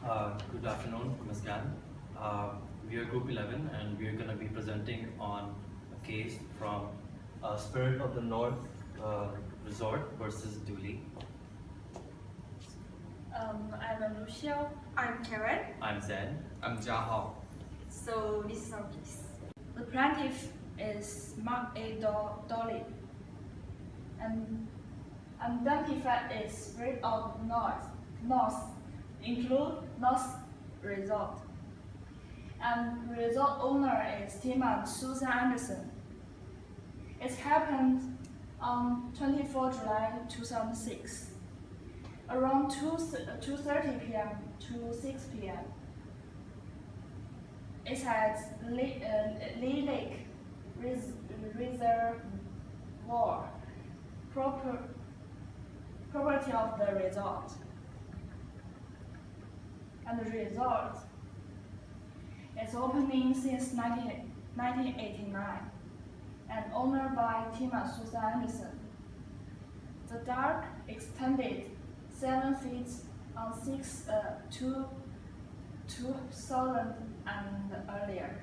Good afternoon, Namaskar. We are Group 11 and we are going to be presenting on a case from Spirit of the North Resort versus Dooley. I'm Lucia. I'm Karen. I'm Zen. I'm Jiahao. So this is our case. The plaintiff is Mark A. Dolly, and identified as Spirit of North include North Resort, and resort owner is Tim and Susan Anderson. It happened on 24 July 2006, around 2:30 p.m. to 6 p.m. It has Lee Lake Reservoir, property of the resort. And the resort is opening since 1989 and owned by Tim and Susan Anderson. The dock extended 7 feet on 2000 and earlier.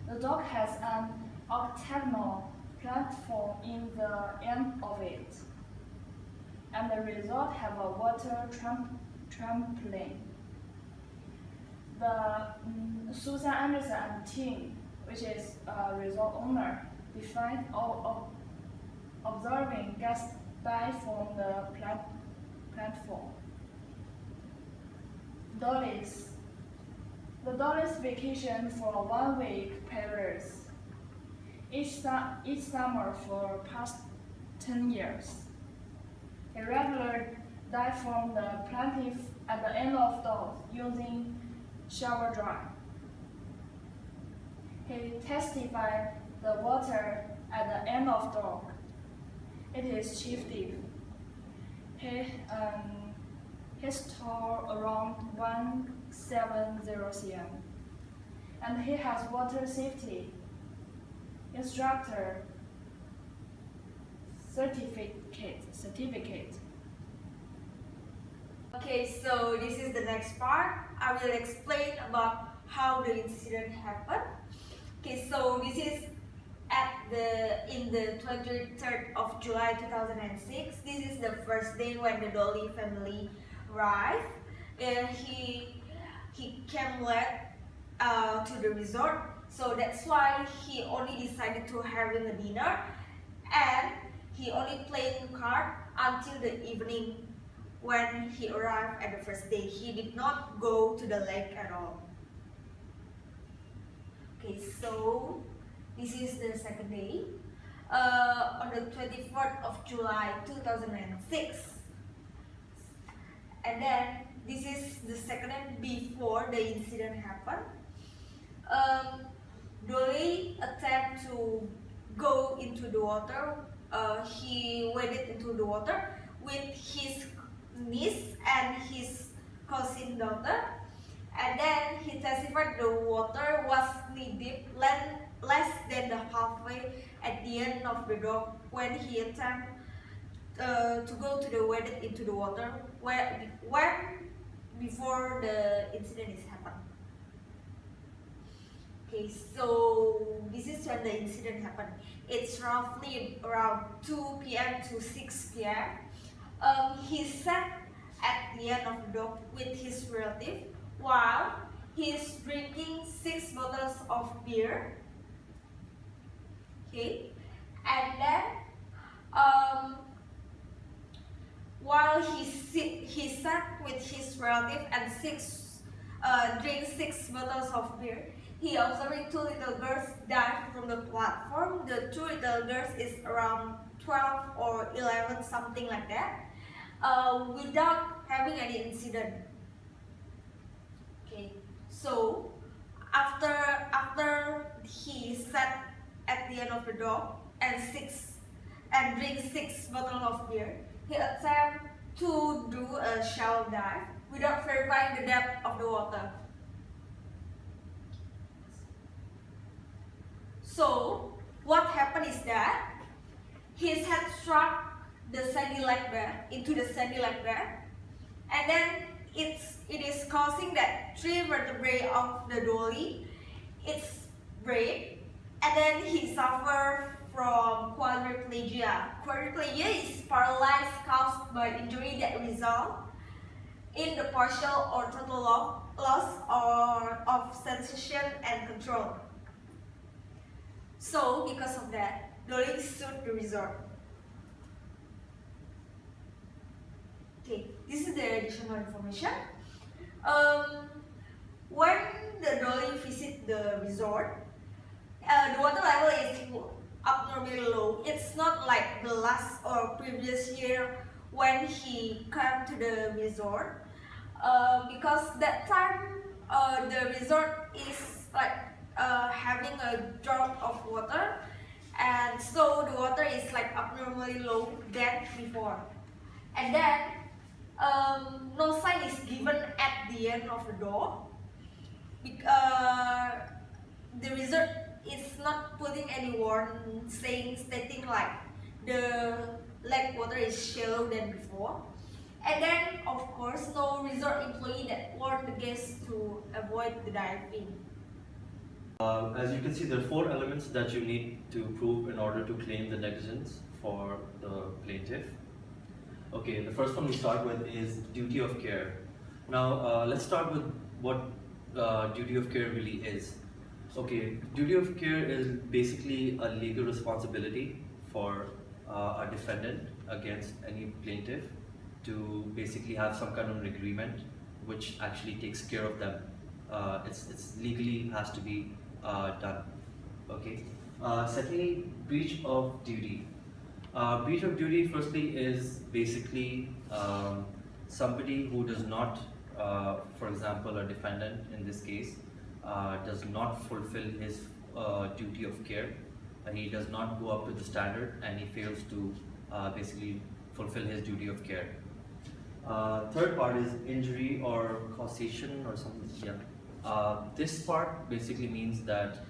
The dock has an octagonal platform in the end of it, and the resort have a water trampoline. The Susan Anderson and Tim, which is a resort owner, defined observing guests dive from the platform. The Dolly's vacation for 1 week period each summer for past 10 years. A regular dive from the plaintiff at the end of dock using shower dry. He testified the water at the end of dock. It is chief deep. He stored around 170 cm, and he has water safety instructor certificate. Okay, so this is the next part. I will explain about how the incident happened. Okay, so this is in the 23rd of July 2006. This is the first day when the Dolly family arrived. He came late to the resort, so that's why he only decided to having a dinner, and he only playing card until the evening. When he arrived at the first day, he did not go to the lake at all. Okay, so this is the second day. On the 24th of July 2006. And then this is the second day before the incident happened. Dolly attempted to go into the water. He waded into the water with his niece and his cousin daughter, and then he testified the water was knee deep, less than the halfway at the end of the dock when he attempted to go to the waded into the water when before the incident is happened. Okay, so this is when the incident happened. It's roughly around 2 p.m. to 6 p.m. He sat at the end of the dock with his relative while he's drinking 6 bottles of beer. Okay, and then while he sat with his relative and drink 6 bottles of beer, he observed 2 little girls dive from the platform. The 2 little girls is around 12 or 11, something like that, without having any incident. Okay, so after he sat at the end of the dock and drink 6 bottles of beer, he attempted to do a shallow dive without verifying the depth of the water. So what happened is that his head struck the sandy lake bed, into the sandy lake bed, and then it is causing that 3 vertebrae of the dolly it's break, and then he suffered from quadriplegia. Quadriplegia is paralyzed caused by injury that result in the partial or total loss or of sensation and control. So because of that, dolly sued the resort. Okay, this is the additional information. When the dolly visit the resort, the water level is abnormally low. It's not like the last or previous year when he came to the resort, because that time the resort is like having a drought of water, and so the water is like abnormally low than before. And then no sign is given at the end of the door. The resort is not putting any warning stating like the lake water is shallow than before. And then of course no resort employee that warned the guests to avoid the diving. As you can see, there are 4 elements that you need to prove in order to claim the negligence for the plaintiff. Okay, the first one we start with is duty of care. Now, let's start with what duty of care really is. Okay, duty of care is basically a legal responsibility for a defendant against any plaintiff to basically have some kind of an agreement which actually takes care of them. It's legally has to be done. Okay. Secondly, breach of duty. Breach of duty, firstly, is basically somebody who does not, for example, a defendant in this case, does not fulfill his duty of care. He does not go up to the standard and he fails to basically fulfill his duty of care. Third part is injury or causation or something. Yeah. This part basically means that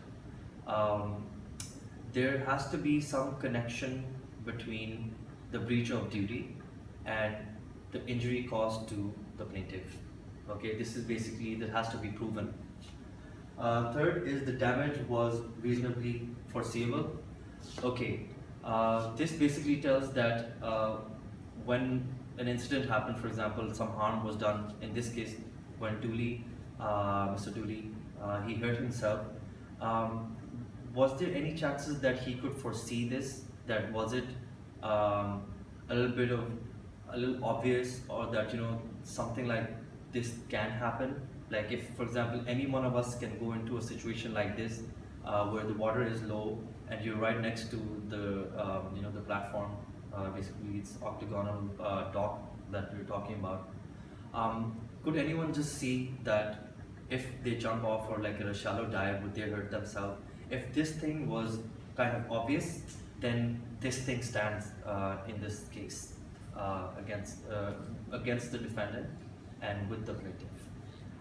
there has to be some connection between the breach of duty and the injury caused to the plaintiff. Okay, this is basically, that has to be proven. Third is the damage was reasonably foreseeable. Okay, this basically tells that when an incident happened, for example, some harm was done, in this case, when Dooley, Mr. Dooley, he hurt himself, was there any chances that he could foresee this? That was it a little obvious, or that, you know, something like this can happen? Like if, for example, any one of us can go into a situation like this, where the water is low and you're right next to the, you know, the platform, basically it's octagonal dock that we're talking about. Could anyone just see that if they jump off or like in a shallow dive, would they hurt themselves? If this thing was kind of obvious, then this thing stands in this case against the defendant and with the plaintiff.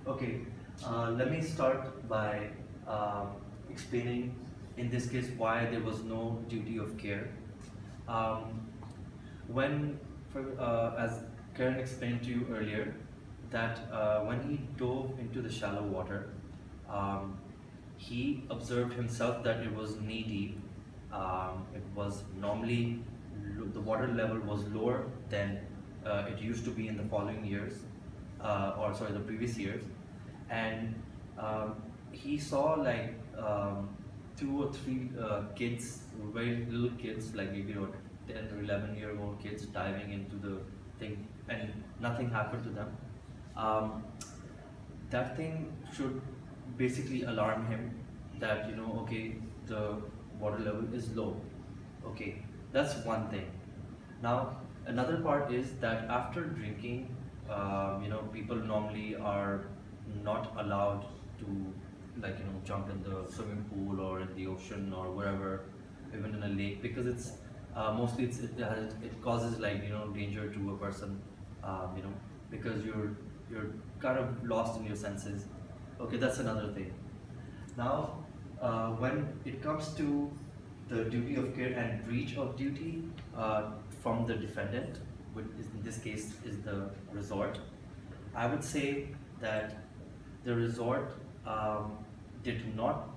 Okay, let me start by explaining in this case why there was no duty of care. As Karen explained to you earlier, that when he dove into the shallow water, he observed himself that it was knee deep. It was normally, the water level was lower than it used to be in the following years, the previous years. And he saw like 2 or 3 kids, very little kids, like maybe 10 or 11-year-old kids diving into the thing, and nothing happened to them. That thing should basically alarm him that, you know, okay, the water level is low. Okay, that's one thing. Now, another part is that after drinking, you know, people normally are not allowed to, like, you know, jump in the swimming pool or in the ocean or wherever, even in a lake, because it's mostly it causes, like, you know, danger to a person, you know, because you're kind of lost in your senses. Okay, that's another thing. Now, when it comes to the duty of care and breach of duty from the defendant, which is in this case is the resort, I would say that the resort did not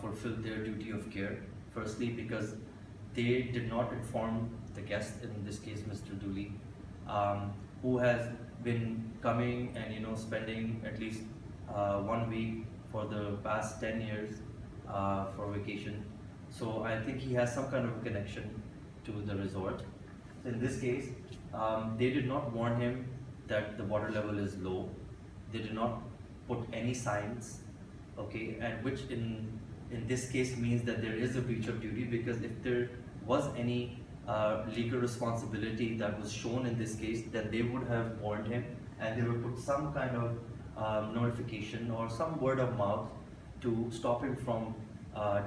fulfill their duty of care. Firstly, because they did not inform the guest, in this case Mr. Dooley, who has been coming and spending at least 1 week for the past 10 years for vacation. So I think he has some kind of connection to the resort. So in this case, they did not warn him that the water level is low. They did not put any signs, okay, and which in this case means that there is a breach of duty, because if there was any legal responsibility that was shown in this case, then they would have warned him, and they would put some kind of notification or some word of mouth to stop him from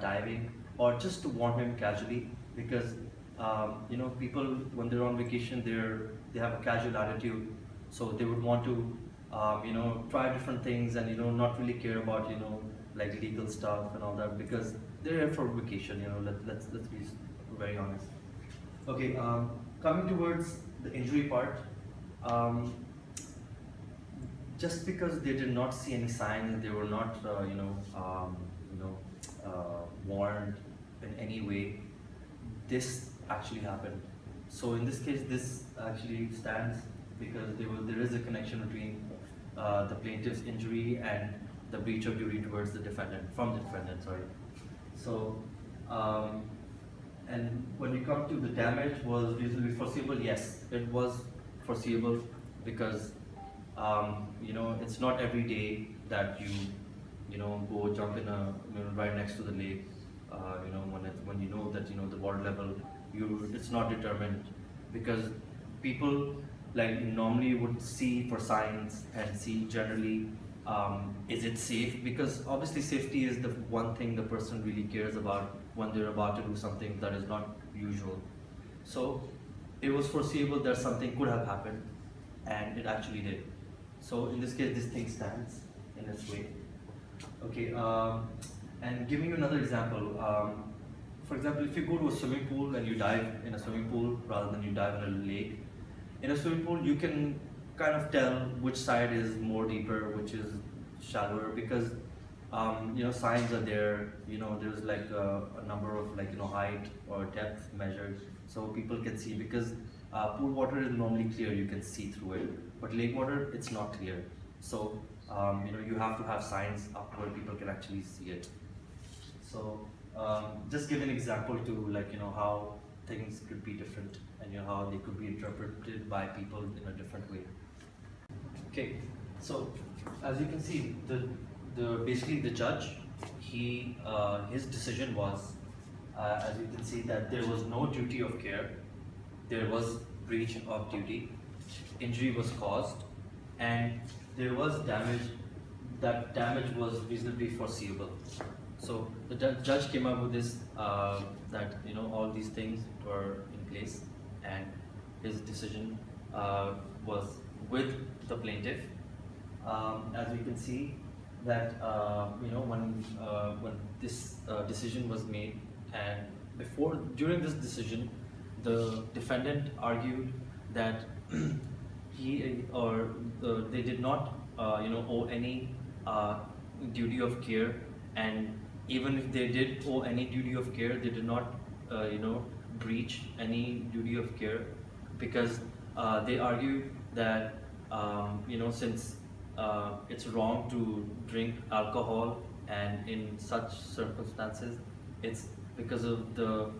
diving, or just to warn him casually, because people, when they're on vacation, they have a casual attitude, so they would want to try different things, and not really care about like legal stuff and all that, because they're here for vacation. Let's be very honest. Okay, coming towards the injury part, just because they did not see any signs, they were not warned in any way, this actually happened. So in this case, this actually stands, because there is a connection between the plaintiff's injury and the breach of duty towards the defendant, from the defendant, sorry. So, and when you come to the damage was reasonably foreseeable, yes, it was foreseeable, because it's not every day that you go jump in a right next to the lake, when you know that the water level, it's not determined, because people like normally would see for signs and see generally, is it safe, because obviously safety is the one thing the person really cares about when they're about to do something that is not usual. So it was foreseeable that something could have happened, and it actually did. So in this case, this thing stands in its way. Okay, and giving you another example, for example, if you go to a swimming pool and you dive in a swimming pool rather than you dive in a lake, in a swimming pool you can kind of tell which side is more deeper, which is shallower, because signs are there. There's like a number of height or depth measured, so people can see, because pool water is normally clear, you can see through it, but lake water, it's not clear. So you have to have signs up where people can actually see it. So just give an example to how things could be different, and how they could be interpreted by people in a different way. Okay, so as you can see, basically the judge, his decision was, as you can see, that there was no duty of care, there was breach of duty, injury was caused, and there was damage. That damage was reasonably foreseeable. So the judge came up with this, that all these things were in place, and his decision was with the plaintiff. As we can see that when this decision was made, and during this decision, the defendant argued that they did not owe any duty of care, and even if they did owe any duty of care, they did not breach any duty of care, because they argued that since it's wrong to drink alcohol, and in such circumstances, it's because of the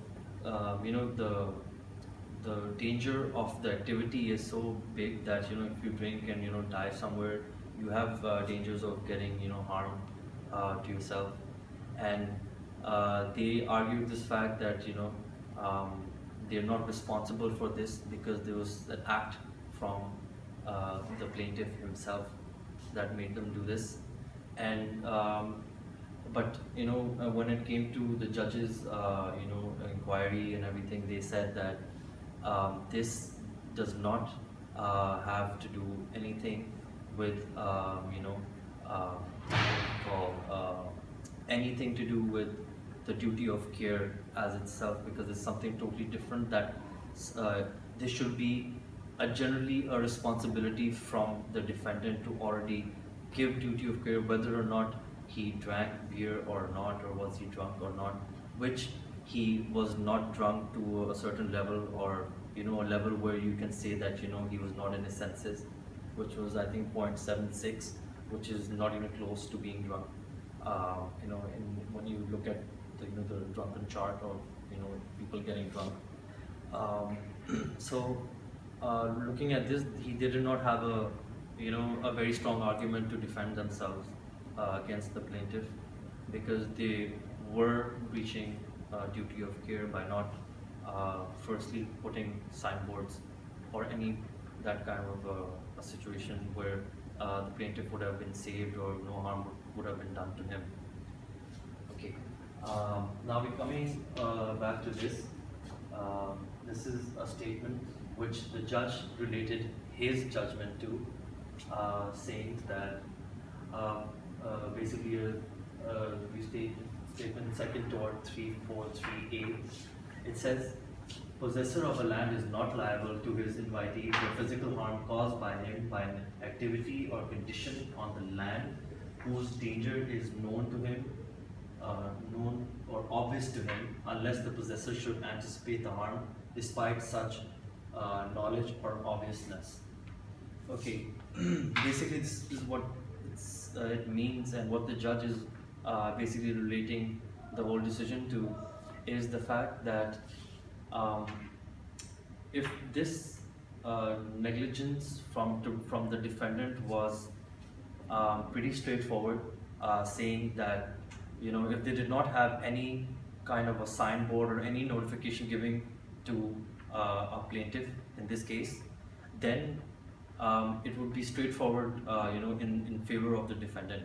the danger of the activity is so big that if you drink and dive somewhere, you have dangers of getting harm to yourself. And they argued this fact that they're not responsible for this, because there was an act from the plaintiff himself that made them do this. And but when it came to the judge's inquiry and everything, they said that this does not have to do anything with anything to do with the duty of care as itself, because it's something totally different, that this should be generally a responsibility from the defendant to already give duty of care whether or not he drank beer or not, or was he drunk or not, which he was not drunk to a certain level, or a level where you can say that he was not in his senses, which was I think 0.76, which is not even close to being drunk. When you look at the drunken chart of people getting drunk. So looking at this, they did not have a very strong argument to defend themselves against the plaintiff, because they were breaching duty of care by not firstly putting signboards or any that kind of a situation where the plaintiff would have been saved or no harm would have been done to him. Okay. Now we're coming back to this. This is a statement which the judge related his judgment to, saying that basically we statement second tort 343A. It says, possessor of a land is not liable to his invitee for physical harm caused by him by an activity or condition on the land whose danger is known to him, known or obvious to him, unless the possessor should anticipate the harm despite such knowledge or obviousness. Okay, basically this is what it means, and what the judge is basically relating the whole decision to is the fact that if this negligence from the defendant was pretty straightforward, saying that if they did not have any kind of a signboard or any notification giving to a plaintiff in this case, then it would be straightforward, in favor of the defendant.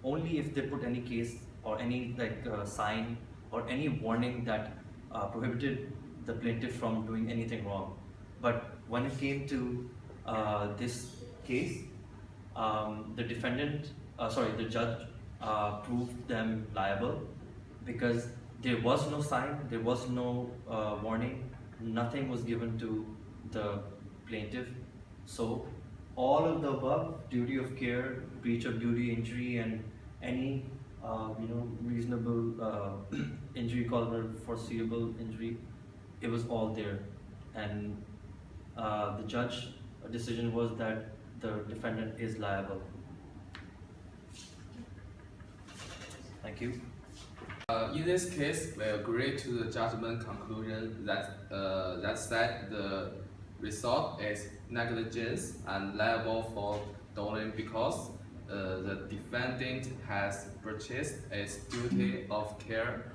Only if they put any case or any sign or any warning that prohibited the plaintiff from doing anything wrong. But when it came to this case, the judge proved them liable because there was no sign, there was no warning, nothing was given to the plaintiff. So all of the above, duty of care, breach of duty, injury, and any reasonable injury called a foreseeable injury, it was all there. And the judge decision was that the defendant is liable. Thank you. In this case, we agree to the judgment conclusion that said the result is negligence and liable for downing because the defendant has purchased its duty of care,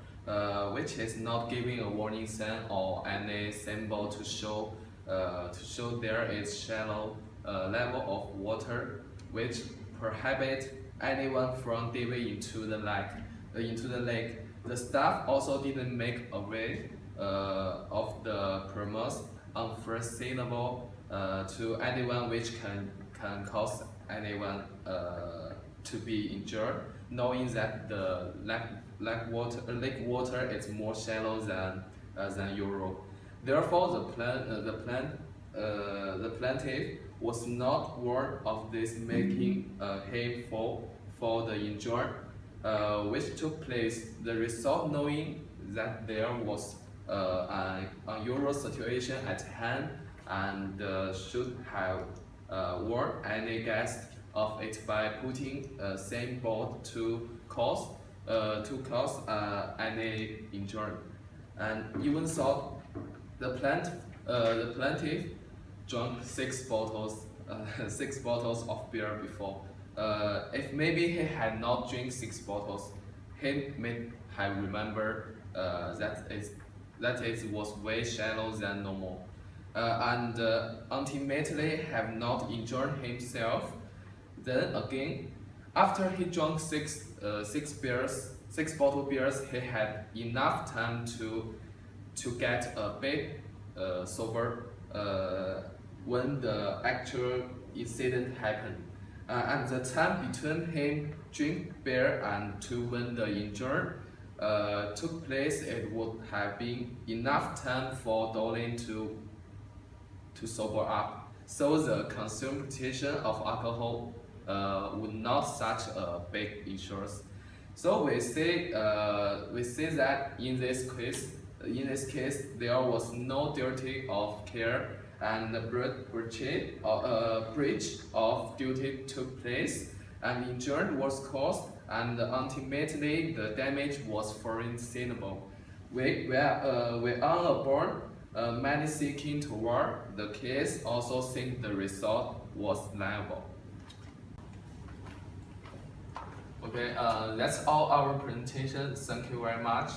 which is not giving a warning sign or any symbol to show there is shallow level of water, which prohibit anyone from diving into the lake. The staff also didn't make aware of the premise unforeseeable to anyone, which can cause anyone to be injured, knowing that the lake water is more shallow than Europe. Therefore, the plaintiff was not warned of this, making him fall for the injured, which took place. The result, knowing that there was an unusual situation at hand, and should have warned any guest of it by putting a signboard to cause any injury. And even so, the plaintiff drank 6 bottles of beer before. If maybe he had not drank 6 bottles, he may have remembered that it was way shallow than normal, and ultimately have not injured himself. Then again, after he drank 6 bottle beers, he had enough time to get a bit sober when the actual incident happened. And the time between him drink beer and to when the injury took place, it would have been enough time for Dolin to sober up. so the consumption of alcohol would not such a big insurance. So we say that in this case, there was no duty of care and the breach of duty took place, and injury was caused, and ultimately the damage was foreseeable. We on a board, many seeking toward the case also think the result was liable. Okay, that's all our presentation. Thank you very much.